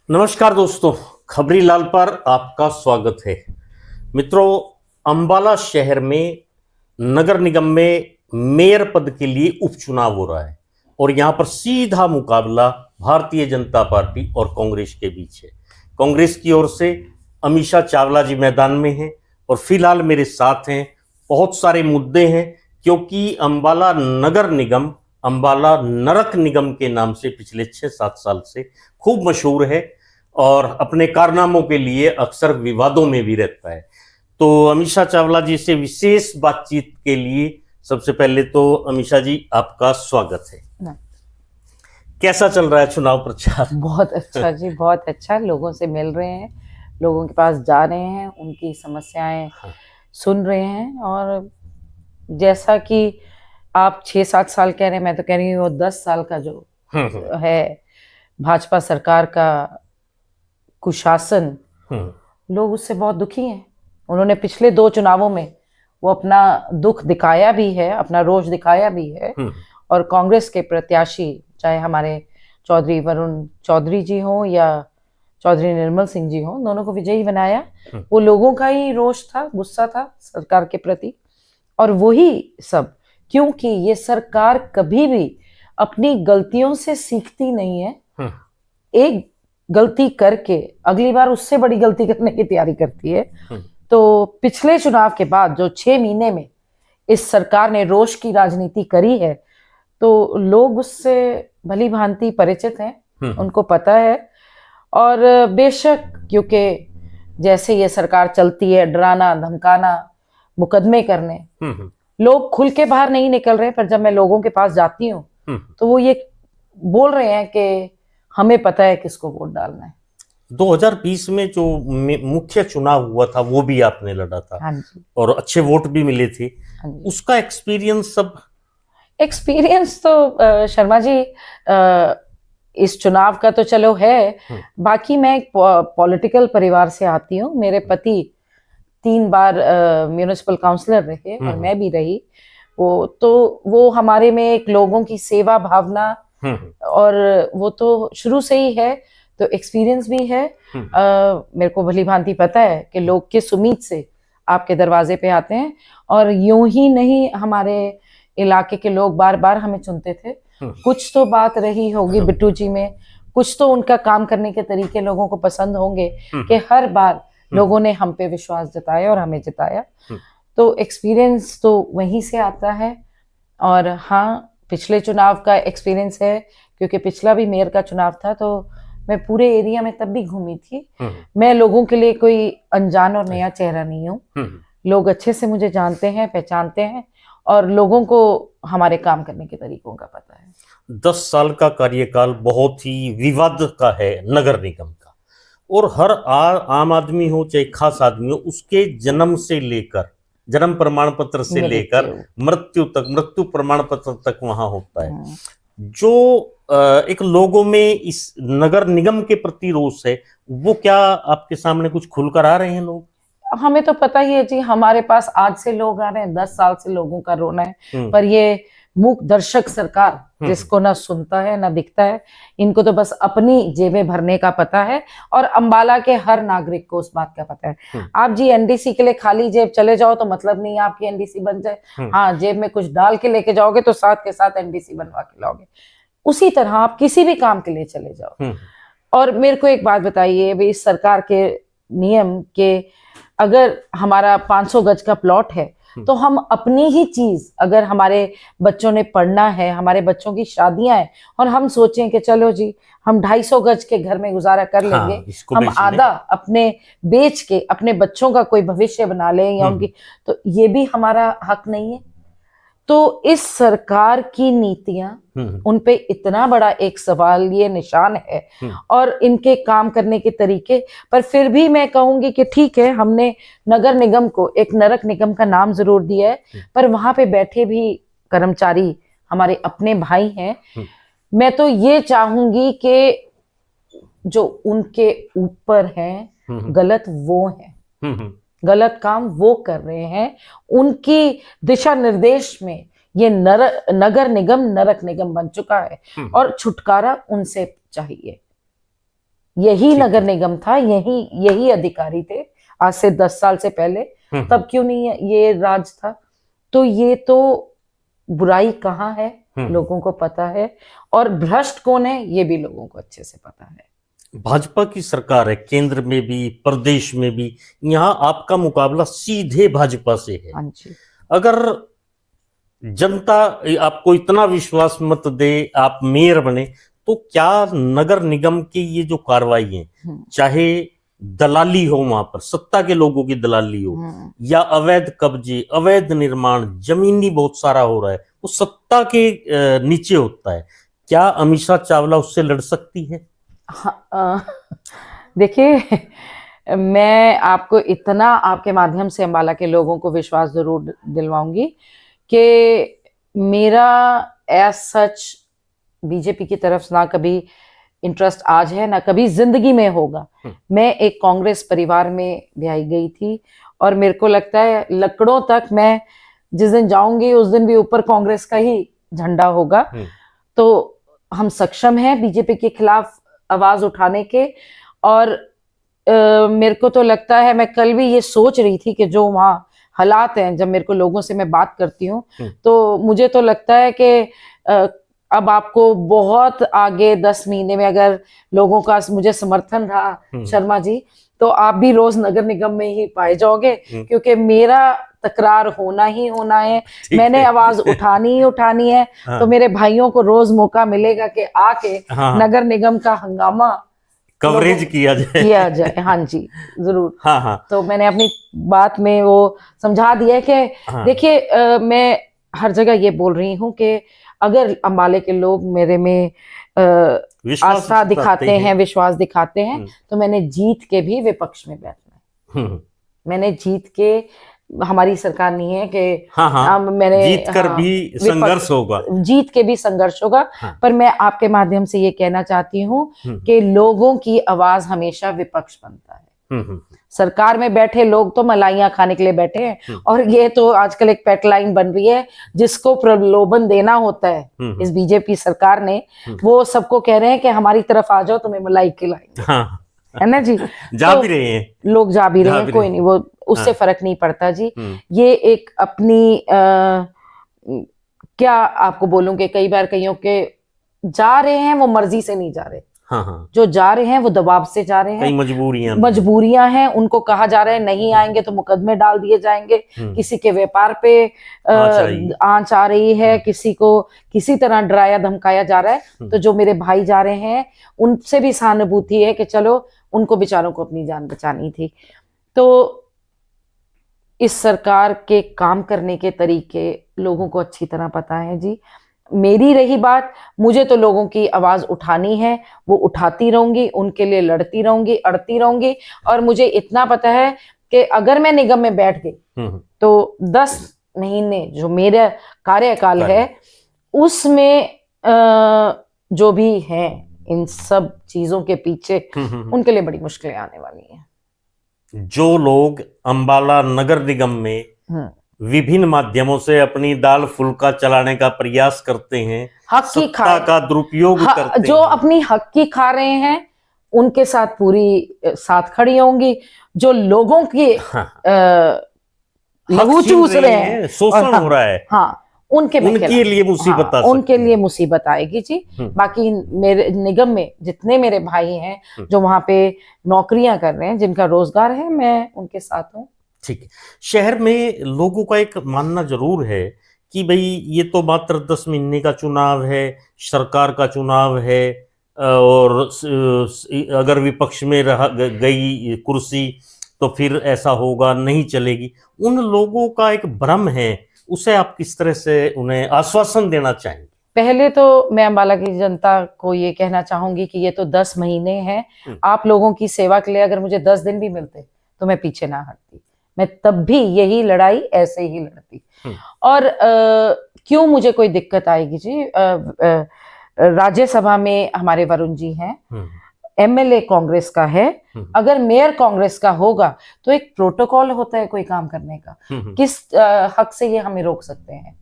नमस्कार दोस्तों, खबरी लाल पर आपका स्वागत है। मित्रों, अंबाला शहर में नगर निगम में मेयर पद के लिए उपचुनाव हो रहा है और यहां पर सीधा मुकाबला भारतीय जनता पार्टी और कांग्रेस के बीच है। कांग्रेस की ओर से अमीषा चावला जी मैदान में हैं और फिलहाल मेरे साथ हैं। बहुत सारे मुद्दे हैं क्योंकि अंबाला नगर निगम अंबाला नरक निगम के नाम से पिछले 6-7 साल से खूब मशहूर है और अपने कारनामों के लिए अक्सर विवादों में भी रहता है। तो अमीषा चावला जी से विशेष बातचीत के लिए सबसे पहले तो अमीषा जी आपका स्वागत है। कैसा चल रहा है चुनाव प्रचार? बहुत अच्छा जी, बहुत अच्छा। लोगों से मिल रहे हैं, लोगों के पास जा रहे हैं, उनकी समस्याएं सुन रहे हैं। और जैसा कि आप 6-7 साल कह रहे हैं, मैं तो कह रही हूँ वो 10 साल का जो है भाजपा सरकार का कुशासन, लोग उससे बहुत दुखी हैं। उन्होंने पिछले 2 चुनावों में वो अपना दुख दिखाया भी है, अपना रोष दिखाया भी है। और कांग्रेस के प्रत्याशी, चाहे हमारे चौधरी वरुण चौधरी जी हो या चौधरी निर्मल सिंह जी हो, दोनों को विजयी बनाया। वो लोगों का ही रोष था, गुस्सा था सरकार के प्रति। और वही सब, क्योंकि ये सरकार कभी भी अपनी गलतियों से सीखती नहीं है। एक गलती करके अगली बार उससे बड़ी गलती करने की तैयारी करती है। तो पिछले चुनाव के बाद जो 6 महीने में इस सरकार ने रोष की राजनीति करी है, तो लोग उससे भली भांति परिचित हैं, उनको पता है। और बेशक, क्योंकि जैसे ये सरकार चलती है, डराना धमकाना, मुकदमे करने, लोग खुल के बाहर नहीं निकल रहे। पर जब मैं लोगों के पास जाती हूँ तो वो ये बोल रहे हैं कि हमें पता है किसको वोट डालना है। 2020 में जो मुख्य चुनाव हुआ था वो भी आपने लड़ा था। हाँ जी। और अच्छे वोट भी मिले थे। हाँ जी। उसका एक्सपीरियंस सब एक्सपीरियंस तो शर्मा जी, इस चुनाव का तो चलो है। बाकी मैं एक पॉलिटिकल परिवार से आती हूँ। मेरे पति 3 बार म्यूनिसिपल काउंसलर रहे और मैं भी रही। वो हमारे में एक लोगों की सेवा भावना, और वो तो शुरू से ही है, तो एक्सपीरियंस भी है। मेरे को भली भांति पता है कि लोग किस उम्मीद से आपके दरवाजे पे आते हैं। और यूं ही नहीं, हमारे इलाके के लोग बार बार हमें चुनते थे। कुछ तो बात रही होगी बिट्टू जी में, कुछ तो उनका काम करने के तरीके लोगों को पसंद होंगे कि हर बार लोगों ने हम पे विश्वास जताया और हमें जिताया। तो एक्सपीरियंस तो वहीं से आता है। और हाँ, पिछले चुनाव का एक्सपीरियंस है, क्योंकि पिछला भी मेयर का चुनाव था, तो मैं पूरे एरिया में तब भी घूमी थी। मैं लोगों के लिए कोई अनजान और नया चेहरा नहीं हूँ। लोग अच्छे से मुझे जानते हैं, पहचानते हैं, और लोगों को हमारे काम करने के तरीकों का पता है। 10 साल का कार्यकाल बहुत ही विवाद का है नगर निगम का। और हर आम आदमी हो चाहे खास आदमी हो, उसके जन्म से लेकर, जन्म प्रमाण पत्र से लेकर मृत्यु प्रमाण पत्र तक वहां होता है। जो एक लोगों में इस नगर निगम के प्रति रोष है, वो क्या आपके सामने कुछ खुलकर आ रहे हैं लोग? हमें तो पता ही है जी, हमारे पास आज से लोग आ रहे हैं, 10 साल से लोगों का रोना है। पर ये मूक दर्शक सरकार, जिसको ना सुनता है ना दिखता है, इनको तो बस अपनी जेबें भरने का पता है। और अंबाला के हर नागरिक को उस बात का पता है। आप जी एनडीसी के लिए खाली जेब चले जाओ तो मतलब नहीं आपकी एनडीसी बन जाए। हाँ, जेब में कुछ डाल के लेके जाओगे तो साथ के साथ एनडीसी बनवा के लाओगे। उसी तरह आप किसी भी काम के लिए चले जाओ। और मेरे को एक बात बताइए, भाई इस सरकार के नियम के, अगर हमारा 500 गज का प्लॉट है, तो हम अपनी ही चीज, अगर हमारे बच्चों ने पढ़ना है, हमारे बच्चों की शादियां हैं, और हम सोचें कि चलो जी हम 250 गज के घर में गुजारा कर लेंगे, हम आधा अपने बेच के अपने बच्चों का कोई भविष्य बना लें या उनकी, तो ये भी हमारा हक नहीं है। तो इस सरकार की नीतियां, उन पे इतना बड़ा एक सवाल ये निशान है, और इनके काम करने के तरीके पर फिर भी मैं कहूंगी कि ठीक है, हमने नगर निगम को एक नरक निगम का नाम जरूर दिया है, पर वहां पे बैठे भी कर्मचारी हमारे अपने भाई हैं। मैं तो ये चाहूंगी कि जो उनके ऊपर हैं, गलत वो हैं, गलत काम वो कर रहे हैं, उनकी दिशा निर्देश में ये नगर निगम नरक निगम बन चुका है, और छुटकारा उनसे चाहिए। यही ठीक नगर है। निगम था, यही अधिकारी थे आज से 10 साल से पहले, तब क्यों नहीं ये राज था? तो ये तो बुराई कहाँ है लोगों को पता है, और भ्रष्ट कौन है ये भी लोगों को अच्छे से पता है। भाजपा की सरकार है, केंद्र में भी प्रदेश में भी, यहाँ आपका मुकाबला सीधे भाजपा से है। हाँ जी। अगर जनता आपको इतना विश्वास मत दे, आप मेयर बने, तो क्या नगर निगम की ये जो कार्रवाई है, चाहे दलाली हो, वहां पर सत्ता के लोगों की दलाली हो, या अवैध कब्जे, अवैध निर्माण, जमीनी बहुत सारा हो रहा है, वो सत्ता के नीचे होता है, क्या अमीषा चावला उससे लड़ सकती है? हाँ, देखिए मैं आपको इतना आपके माध्यम से अम्बाला के लोगों को विश्वास जरूर दिलवाऊंगी कि मेरा एज सच बीजेपी की तरफ ना कभी इंटरेस्ट आज है ना कभी जिंदगी में होगा। मैं एक कांग्रेस परिवार में ब्याई गई थी और मेरे को लगता है लकड़ों तक मैं जिस दिन जाऊंगी उस दिन भी ऊपर कांग्रेस का ही झंडा होगा। तो हम सक्षम हैं बीजेपी के खिलाफ आवाज उठाने के, और मेरे को तो लगता है, मैं कल भी ये सोच रही थी कि जो वहाँ हालात हैं, जब मेरे को लोगों से मैं बात करती हूँ तो मुझे तो लगता है कि अब आपको बहुत आगे 10 महीने में अगर लोगों का मुझे समर्थन रहा शर्मा जी, तो आप भी रोज नगर निगम में ही पाए जाओगे, क्योंकि मेरा तकरार होना ही होना है, मैंने आवाज उठानी ही उठानी है। तो मेरे भाइयों को रोज मौका मिलेगा कि आके नगर निगम का हंगामा कवरेज किया जाए। हाँ जी, जरूर। हाँ। तो मैंने अपनी बात में वो समझा दिया कि देखिए मैं हर जगह ये बोल रही हूँ कि अगर अम्बाले के लोग मेरे में आस्था दिखाते हैं, विश्वास दिखाते हैं, तो मैंने जीत के भी विपक्ष में बैठना है। मैंने जीत के, हमारी सरकार नहीं है कि मैंने जीत कर भी संघर्ष होगा, जीत के भी संघर्ष होगा। पर मैं आपके माध्यम से ये कहना चाहती हूँ कि लोगों की आवाज हमेशा विपक्ष बनता है। सरकार में बैठे लोग तो मलाइयां खाने के लिए बैठे हैं, और ये तो आजकल एक पेटलाइन बन रही है जिसको प्रलोभन देना होता है इस बीजेपी सरकार ने। वो सबको कह रहे हैं कि हमारी तरफ आ जाओ, तुम्हें मलाई खिलाएंगे, है ना जी। जा भी रहे हैं, लोग जा भी रहे हैं, कोई नहीं, वो उससे फर्क नहीं पड़ता जी। ये एक अपनी क्या आपको बोलूं कि कई बार कईयों के जा रहे हैं वो मर्जी से नहीं जा रहे, जो जा रहे हैं वो दबाव से जा रहे हैं, कई मजबूरियां हैं, उनको कहा जा रहा है नहीं आएंगे तो मुकदमे डाल दिए जाएंगे, किसी के व्यापार पे आंच आ रही है, किसी को किसी तरह डराया धमकाया जा रहा है। तो जो मेरे भाई जा रहे हैं उनसे भी सहानुभूति है कि चलो उनको बेचारों को अपनी जान बचानी थी। तो इस सरकार के काम करने के तरीके लोगों को अच्छी तरह पता है जी। मेरी रही बात, मुझे तो लोगों की आवाज उठानी है, वो उठाती रहूंगी, उनके लिए लड़ती रहूंगी, अड़ती रहूंगी। और मुझे इतना पता है कि अगर मैं निगम में बैठ गई तो 10 महीने जो मेरा कार्यकाल है उसमें जो भी है इन सब चीजों के पीछे उनके लिए बड़ी मुश्किलें आने वाली हैं। जो लोग अम्बाला नगर निगम में विभिन्न माध्यमों से अपनी दाल फुल्का चलाने का प्रयास करते हैं, हक की सत्ता का दुरुपयोग करते जो हैं, अपनी हक की खा रहे हैं उनके साथ पूरी साथ खड़ी होंगी। जो लोगों के लहू चूस रहे हैं, शोषण हो रहा है, उनके लिए मुसीबत उनके लिए मुसीबत आएगी जी। बाकी मेरे निगम में जितने मेरे भाई हैं जो वहां पे नौकरियां कर रहे हैं, जिनका रोजगार है, मैं उनके साथ हूँ। ठीक है। शहर में लोगों का एक मानना जरूर है कि भाई ये तो मात्र 10 महीने का चुनाव है, सरकार का चुनाव है, और अगर विपक्ष में गई कुर्सी तो फिर ऐसा होगा, नहीं चलेगी। उन लोगों का एक भ्रम है, उसे आप किस तरह से उन्हें आश्वासन देना चाहेंगे? पहले तो मैं अम्बाला की जनता को ये कहना चाहूंगी कि ये तो 10 महीने हैं। आप लोगों की सेवा के लिए अगर मुझे 10 दिन भी मिलते तो मैं पीछे ना हटती, मैं तब भी यही लड़ाई ऐसे ही लड़ती। और क्यों मुझे कोई दिक्कत आएगी जी? राज्यसभा में हमारे वरुण जी हैं, एमएलए कांग्रेस का है, अगर मेयर कांग्रेस का होगा तो एक प्रोटोकॉल होता है कोई काम करने का। किस हक से ये हमें रोक सकते हैं?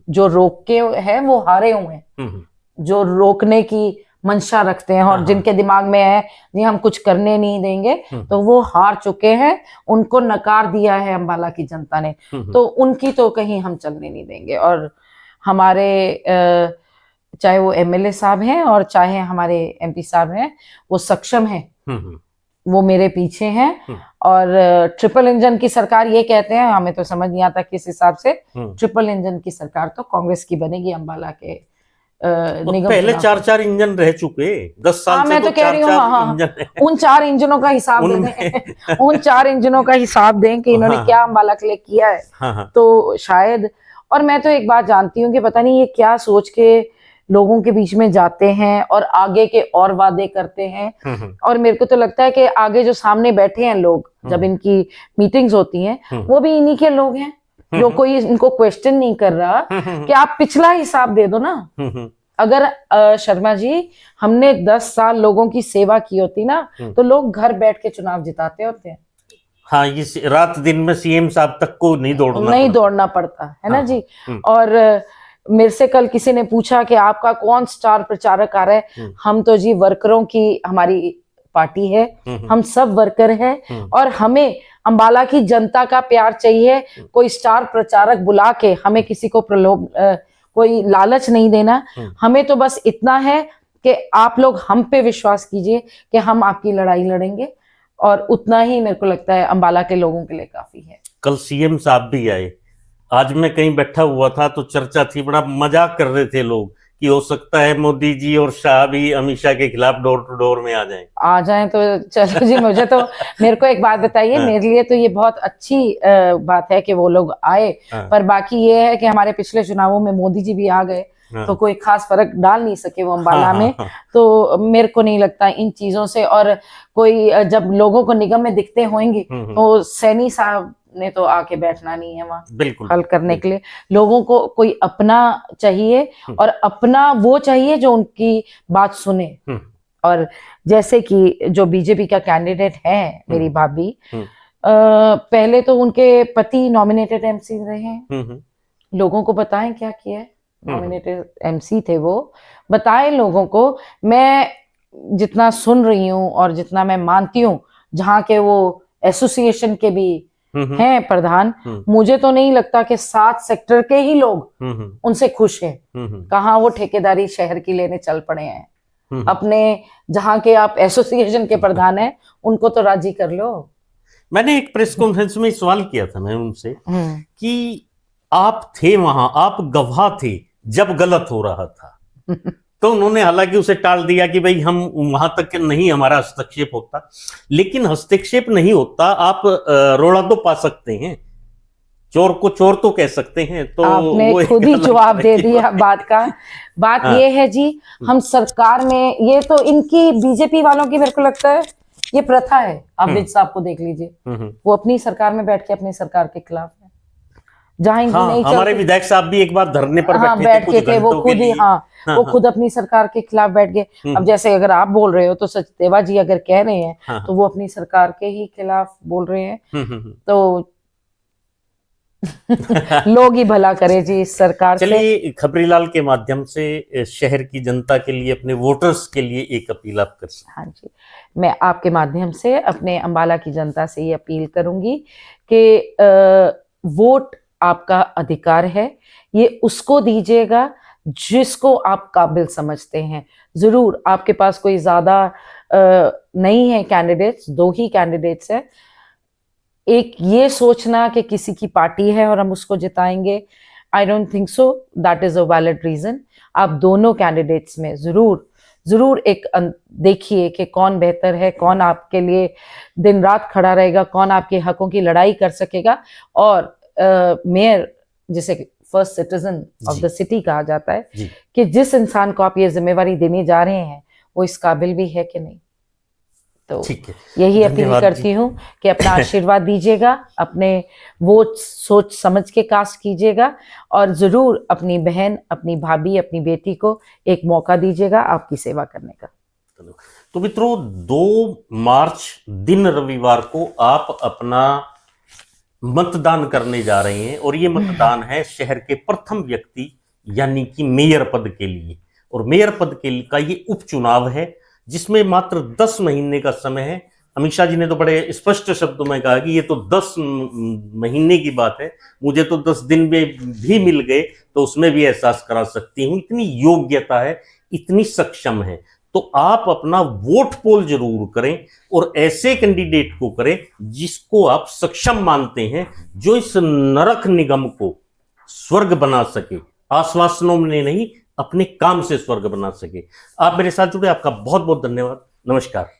जो रोक के है वो हारे हुए हैं, जो रोकने की मंशा रखते हैं और हाँ। जिनके दिमाग में है जी हम कुछ करने नहीं देंगे, तो वो हार चुके हैं, उनको नकार दिया है अम्बाला की जनता ने, तो उनकी तो कहीं हम चलने नहीं देंगे। और हमारे चाहे वो एमएलए साहब हैं और चाहे हमारे एमपी साहब हैं, वो सक्षम हैं, वो मेरे पीछे हैं। और ट्रिपल इंजन की सरकार ये कहते हैं, हमें तो समझ नहीं आता किस हिसाब से ट्रिपल इंजन की सरकार तो कांग्रेस की बनेगी अम्बाला के निगम पहले चुनाव। 4-4 इंजन रह चुके, 10 साल हाँ, से मैं तो कह रही हूँ, 4-4 हाँ, इंजन है। उन 4 इंजनों का हिसाब दे दें, उन 4 इंजनों का हिसाब दें कि इन्होंने क्या अम्बाला के लिए किया है, तो शायद। और मैं तो एक बात जानती हूँ कि पता नहीं ये क्या सोच के लोगों के बीच में जाते हैं और आगे के और वादे करते हैं। और मेरे को तो लगता है कि आगे जो सामने बैठे हैं लोग, जब इनकी मीटिंग्स होती हैं, वो भी इन्हीं के लोग हैं, जो कोई इनको क्वेश्चन नहीं कर रहा कि आप पिछला हिसाब दे दो ना। अगर शर्मा जी, हमने 10 साल लोगों की सेवा की होती ना, तो लोग घर बैठ के चुनाव जिताते होते हैं। हाँ, ये रात दिन में सीएम साहब तक को नहीं दौड़ना पड़ता है ना जी। और मेरे से कल किसी ने पूछा कि आपका कौन स्टार प्रचारक आ रहा है, हम तो जी वर्करों की हमारी पार्टी है, हम सब वर्कर हैं और हमें अम्बाला की जनता का प्यार चाहिए। कोई स्टार प्रचारक बुला के हमें किसी को कोई लालच नहीं देना, हमें तो बस इतना है कि आप लोग हम पे विश्वास कीजिए कि हम आपकी लड़ाई लड़ेंगे, और उतना ही मेरे को लगता है अम्बाला के लोगों के लिए काफी है। कल सीएम साहब भी आए, आज मैं कहीं बैठा हुआ था तो चर्चा थी, बड़ा मजाक कर रहे थे लोग कि हो सकता है मोदी जी और शाह भी अमित शाह के खिलाफ डोर टू डोर में आ जाएं। तो चलो जी, मुझे तो मेरे को एक बात बताइए, मेरे लिए तो ये बहुत अच्छी बात है कि वो लोग आए, पर बाकी ये है कि हमारे पिछले चुनावों में मोदी जी भी आ गए, तो कोई खास फर्क डाल नहीं सके वो अम्बाला में। तो मेरे को नहीं लगता इन चीजों से, और कोई जब लोगों को निगम में दिखते होंगे तो सैनी साहब ने तो आके बैठना नहीं है वहां बिल्कुल हल करने के लिए। लोगों को कोई अपना चाहिए, और अपना वो चाहिए जो उनकी बात सुने। और जैसे कि जो बीजेपी का कैंडिडेट है मेरी भाभी, पहले तो उनके पति नॉमिनेटेड एमसी रहे हैं, लोगों को बताएं क्या किया है, नॉमिनेटेड एमसी थे वो, बताएं लोगों को। मैं जितना सुन रही हूँ और जितना मैं मानती हूँ, जहाँ के वो एसोसिएशन के भी हैं प्रधान, मुझे तो नहीं लगता कि 7 सेक्टर के ही लोग उनसे खुश हैं। कहाँ वो ठेकेदारी शहर की लेने चल पड़े हैं। अपने जहाँ के आप एसोसिएशन के प्रधान हैं, उनको तो राजी कर लो। मैंने एक प्रेस कॉन्फ्रेंस में सवाल किया था मैं उनसे कि आप थे वहां, आप गवाह थे जब गलत हो रहा था, तो उन्होंने हालांकि उसे टाल दिया कि भाई हम वहां तक नहीं, हमारा हस्तक्षेप होता, लेकिन हस्तक्षेप नहीं होता, आप रोड़ा तो पा सकते हैं, चोर को चोर तो कह सकते हैं। तो आपने खुद ही जवाब दे दिया बात का। बात ये है जी, हम सरकार में, ये तो इनकी बीजेपी वालों की मेरे को लगता है ये प्रथा है। आप विज साहब को देख लीजिए, वो अपनी सरकार में बैठ के अपनी सरकार के खिलाफ है, जहाँ इनकी नहीं चलती। हमारे विधायक साहब भी एक बार धरने पर बैठ के थे, वो खुद ही वो खुद अपनी सरकार के खिलाफ बैठ गए। अब जैसे अगर आप बोल रहे हो तो सचदेवा जी अगर कह रहे हैं तो वो अपनी सरकार के ही खिलाफ बोल रहे हैं, तो लोग ही भला करे जी इस सरकार से। चलिए, खबरीलाल के माध्यम से शहर की जनता के लिए, अपने वोटर्स के लिए एक अपील आप कर सकते हैं। हाँ जी, मैं आपके माध्यम से अपने अम्बाला की जनता से ये अपील करूंगी कि वोट आपका अधिकार है, ये उसको दीजिएगा जिसको आप काबिल समझते हैं। जरूर आपके पास कोई ज्यादा नहीं है कैंडिडेट्स, 2 ही कैंडिडेट्स हैं। एक ये सोचना कि किसी की पार्टी है और हम उसको जिताएंगे, I don't think so, that is a valid reason. आप दोनों कैंडिडेट्स में जरूर एक देखिए कि कौन बेहतर है, कौन आपके लिए दिन रात खड़ा रहेगा, कौन आपके हकों की लड़ाई कर सकेगा। और मेयर, जिसे first citizen of the city कहा जाता है, कि जिस इंसान को आप ये जिम्मेवारी देने जा रहे हैं वो इस काबिल भी है कि नहीं। तो यही अपील करती हूँ कि अपना आशीर्वाद दीजिएगा, अपने वोट सोच समझ के कास्ट कीजिएगा, और जरूर अपनी बहन, अपनी भाभी, अपनी बेटी को एक मौका दीजिएगा आपकी सेवा करने का। तो मित्रों, 2 मार्च दिन रविवार को आप अपना मतदान करने जा रहे हैं, और ये मतदान है शहर के प्रथम व्यक्ति यानी कि मेयर पद के लिए। और मेयर पद के का ये उपचुनाव है जिसमें मात्र 10 महीने का समय है। अमित शाह जी ने तो बड़े स्पष्ट शब्दों में कहा कि ये तो 10 महीने की बात है, मुझे तो 10 दिन में भी मिल गए तो उसमें भी एहसास करा सकती हूँ। इतनी योग्यता है, इतनी सक्षम है। तो आप अपना वोट पोल जरूर करें और ऐसे कैंडिडेट को करें जिसको आप सक्षम मानते हैं, जो इस नरक निगम को स्वर्ग बना सके, आश्वासनों में नहीं अपने काम से स्वर्ग बना सके। आप मेरे साथ जुड़े, आपका बहुत बहुत धन्यवाद। नमस्कार।